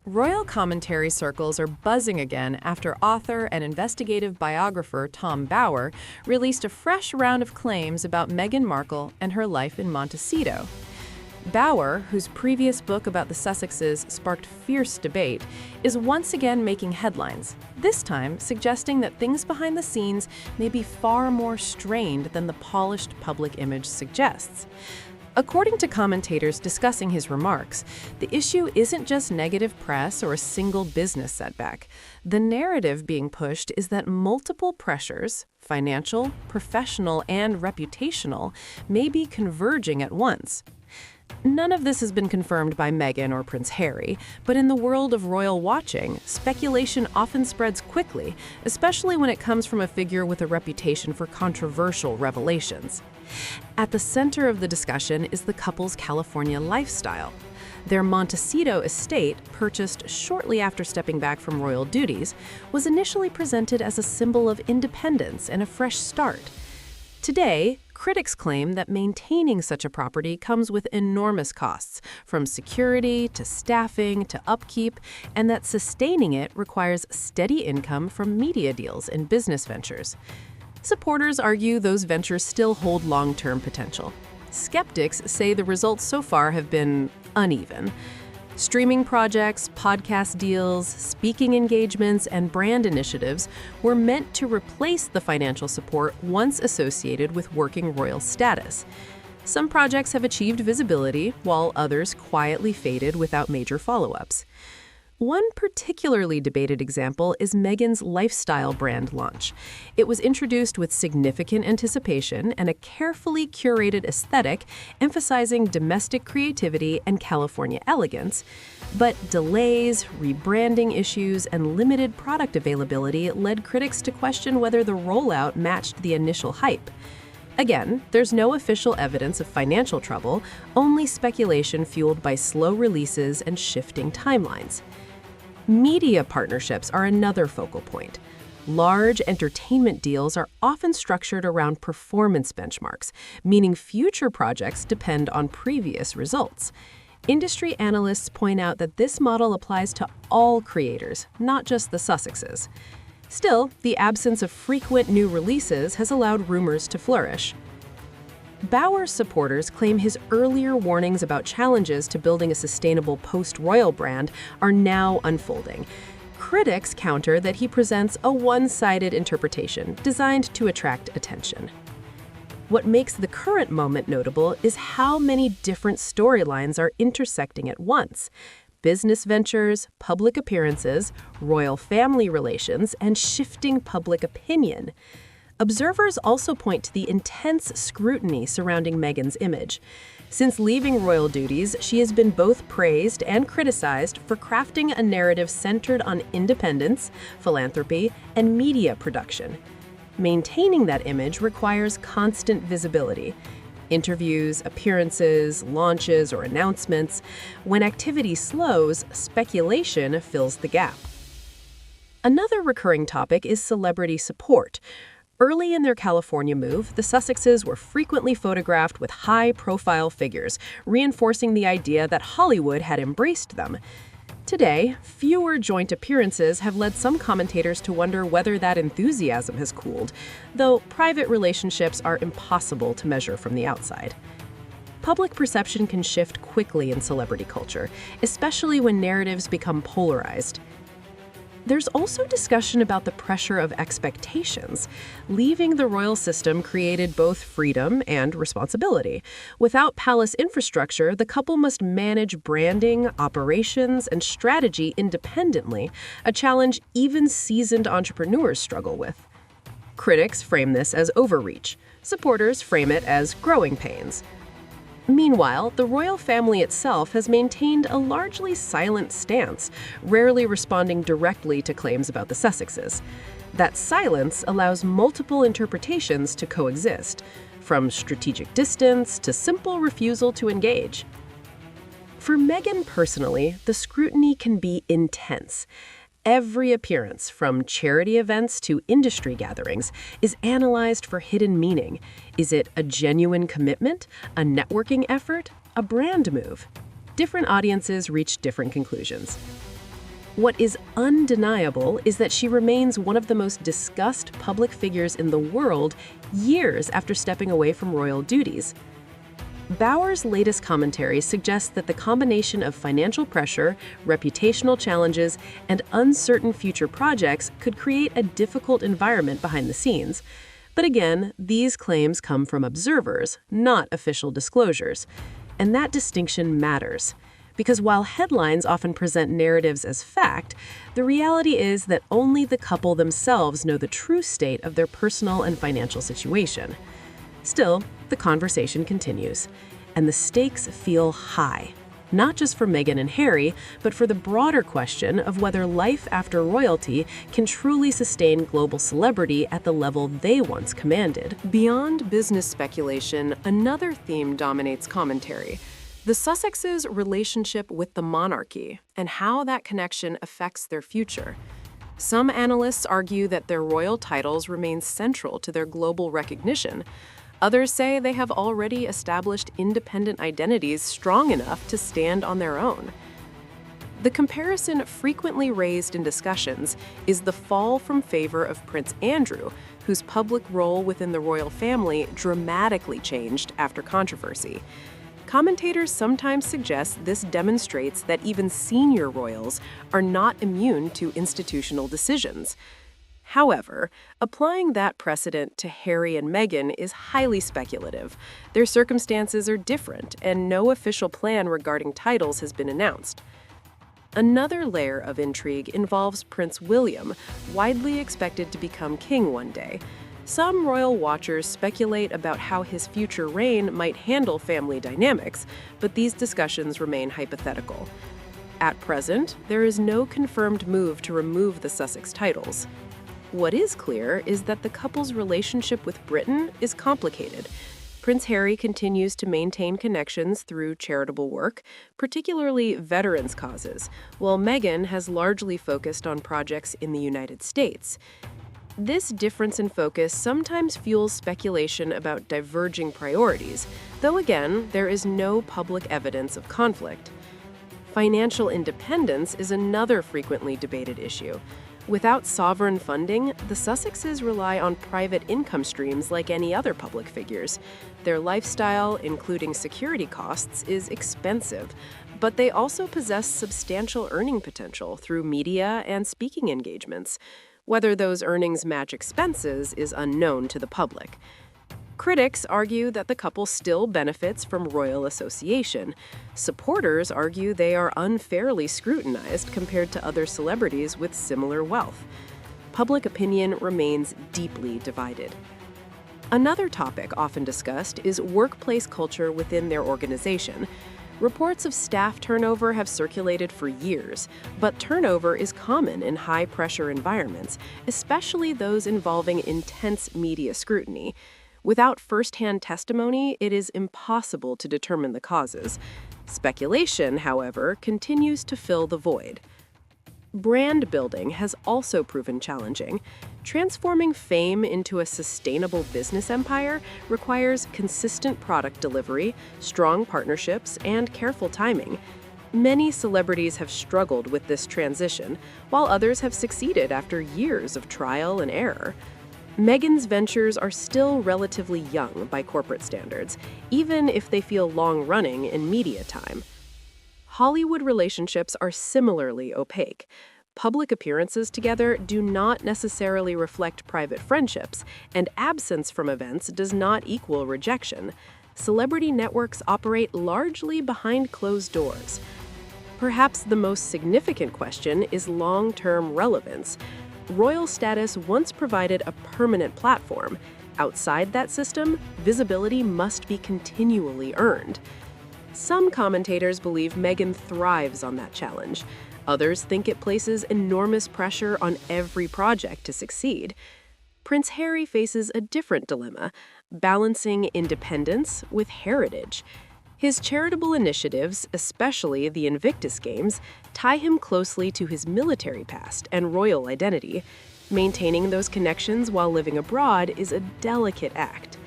Royal commentary circles are buzzing again after author and investigative biographer Tom Bower released a fresh round of claims about Meghan Markle and her life in Montecito. Bower, whose previous book about the Sussexes sparked fierce debate, is once again making headlines, this time suggesting that things behind the scenes may be far more strained than the polished public image suggests. According to commentators discussing his remarks, the issue isn't just negative press or a single business setback. The narrative being pushed is that multiple pressures, financial, professional, and reputational, may be converging at once. None of this has been confirmed by Meghan or Prince Harry, but in the world of royal watching, speculation often spreads quickly, especially when it comes from a figure with a reputation for controversial revelations. At the center of the discussion is the couple's California lifestyle. Their Montecito estate, purchased shortly after stepping back from royal duties, was initially presented as a symbol of independence and a fresh start. Today, critics claim that maintaining such a property comes with enormous costs, from security to staffing to upkeep, and that sustaining it requires steady income from media deals and business ventures. Supporters argue those ventures still hold long-term potential. Skeptics say the results so far have been uneven. Streaming projects, podcast deals, speaking engagements, and brand initiatives were meant to replace the financial support once associated with working royal status. Some projects have achieved visibility, while others quietly faded without major follow-ups. One particularly debated example is Meghan's lifestyle brand launch. It was introduced with significant anticipation and a carefully curated aesthetic, emphasizing domestic creativity and California elegance. But delays, rebranding issues, and limited product availability led critics to question whether the rollout matched the initial hype. Again, there's no official evidence of financial trouble, only speculation fueled by slow releases and shifting timelines. Media partnerships are another focal point. Large entertainment deals are often structured around performance benchmarks, meaning future projects depend on previous results. Industry analysts point out that this model applies to all creators, not just the Sussexes. Still, the absence of frequent new releases has allowed rumors to flourish. Bower's supporters claim his earlier warnings about challenges to building a sustainable post-royal brand are now unfolding. Critics counter that he presents a one-sided interpretation designed to attract attention. What makes the current moment notable is how many different storylines are intersecting at once: business ventures, public appearances, royal family relations, and shifting public opinion. Observers also point to the intense scrutiny surrounding Meghan's image. Since leaving royal duties, she has been both praised and criticized for crafting a narrative centered on independence, philanthropy, and media production. Maintaining that image requires constant visibility. Interviews, appearances, launches, or announcements. When activity slows, speculation fills the gap. Another recurring topic is celebrity support. Early in their California move, the Sussexes were frequently photographed with high-profile figures, reinforcing the idea that Hollywood had embraced them. Today, fewer joint appearances have led some commentators to wonder whether that enthusiasm has cooled, though private relationships are impossible to measure from the outside. Public perception can shift quickly in celebrity culture, especially when narratives become polarized. There's also discussion about the pressure of expectations. Leaving the royal system created both freedom and responsibility. Without palace infrastructure, the couple must manage branding, operations, and strategy independently, a challenge even seasoned entrepreneurs struggle with. Critics frame this as overreach. Supporters frame it as growing pains. Meanwhile, the royal family itself has maintained a largely silent stance, rarely responding directly to claims about the Sussexes. That silence allows multiple interpretations to coexist, from strategic distance to simple refusal to engage. For Meghan personally, the scrutiny can be intense. Every appearance, from charity events to industry gatherings, is analyzed for hidden meaning. Is it a genuine commitment, a networking effort, a brand move? Different audiences reach different conclusions. What is undeniable is that she remains one of the most discussed public figures in the world years after stepping away from royal duties. Bauer's latest commentary suggests that the combination of financial pressure, reputational challenges, and uncertain future projects could create a difficult environment behind the scenes. But again, these claims come from observers, not official disclosures. And that distinction matters. Because while headlines often present narratives as fact, the reality is that only the couple themselves know the true state of their personal and financial situation. Still, the conversation continues, and the stakes feel high, not just for Meghan and Harry, but for the broader question of whether life after royalty can truly sustain global celebrity at the level they once commanded. Beyond business speculation, another theme dominates commentary: the Sussexes' relationship with the monarchy and how that connection affects their future. Some analysts argue that their royal titles remain central to their global recognition. Others say they have already established independent identities strong enough to stand on their own. The comparison frequently raised in discussions is the fall from favor of Prince Andrew, whose public role within the royal family dramatically changed after controversy. Commentators sometimes suggest this demonstrates that even senior royals are not immune to institutional decisions. However, applying that precedent to Harry and Meghan is highly speculative. Their circumstances are different, and no official plan regarding titles has been announced. Another layer of intrigue involves Prince William, widely expected to become king one day. Some royal watchers speculate about how his future reign might handle family dynamics, but these discussions remain hypothetical. At present, there is no confirmed move to remove the Sussex titles. What is clear is that the couple's relationship with Britain is complicated. Prince Harry continues to maintain connections through charitable work, particularly veterans' causes, while Meghan has largely focused on projects in the United States. This difference in focus sometimes fuels speculation about diverging priorities, though again, there is no public evidence of conflict. Financial independence is another frequently debated issue. Without sovereign funding, the Sussexes rely on private income streams like any other public figures. Their lifestyle, including security costs, is expensive, but they also possess substantial earning potential through media and speaking engagements. Whether those earnings match expenses is unknown to the public. Critics argue that the couple still benefits from royal association. Supporters argue they are unfairly scrutinized compared to other celebrities with similar wealth. Public opinion remains deeply divided. Another topic often discussed is workplace culture within their organization. Reports of staff turnover have circulated for years, but turnover is common in high-pressure environments, especially those involving intense media scrutiny. Without first-hand testimony, it is impossible to determine the causes. Speculation, however, continues to fill the void. Brand building has also proven challenging. Transforming fame into a sustainable business empire requires consistent product delivery, strong partnerships, and careful timing. Many celebrities have struggled with this transition, while others have succeeded after years of trial and error. Meghan's ventures are still relatively young by corporate standards, even if they feel long-running in media time. Hollywood relationships are similarly opaque. Public appearances together do not necessarily reflect private friendships, and absence from events does not equal rejection. Celebrity networks operate largely behind closed doors. Perhaps the most significant question is long-term relevance. Royal status once provided a permanent platform. Outside that system, visibility must be continually earned. Some commentators believe Meghan thrives on that challenge. Others think it places enormous pressure on every project to succeed. Prince Harry faces a different dilemma, balancing independence with heritage. His charitable initiatives, especially the Invictus Games, tie him closely to his military past and royal identity. Maintaining those connections while living abroad is a delicate act.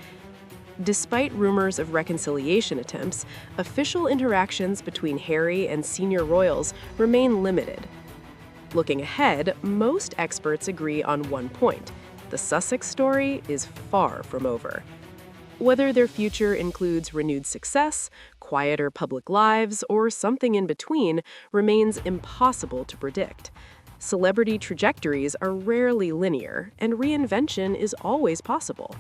Despite rumors of reconciliation attempts, official interactions between Harry and senior royals remain limited. Looking ahead, most experts agree on one point. The Sussex story is far from over. Whether their future includes renewed success, quieter public lives, or something in between remains impossible to predict. Celebrity trajectories are rarely linear, and reinvention is always possible.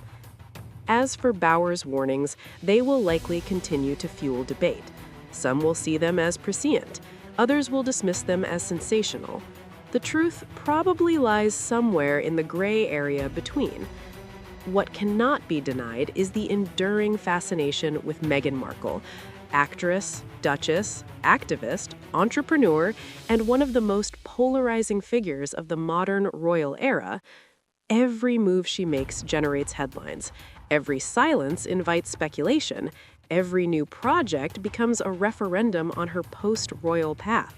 As for Bauer's warnings, they will likely continue to fuel debate. Some will see them as prescient, others will dismiss them as sensational. The truth probably lies somewhere in the gray area between. What cannot be denied is the enduring fascination with Meghan Markle, actress, duchess, activist, entrepreneur, and one of the most polarizing figures of the modern royal era. Every move she makes generates headlines. Every silence invites speculation. Every new project becomes a referendum on her post-royal path.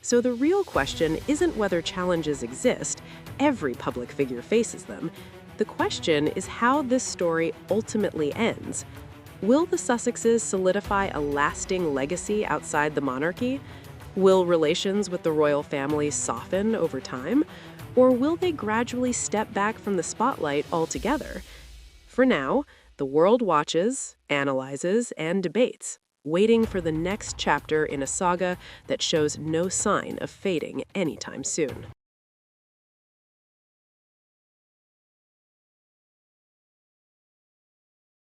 So the real question isn't whether challenges exist. Every public figure faces them. The question is how this story ultimately ends. Will the Sussexes solidify a lasting legacy outside the monarchy? Will relations with the royal family soften over time? Or will they gradually step back from the spotlight altogether? For now, the world watches, analyzes, and debates, waiting for the next chapter in a saga that shows no sign of fading anytime soon.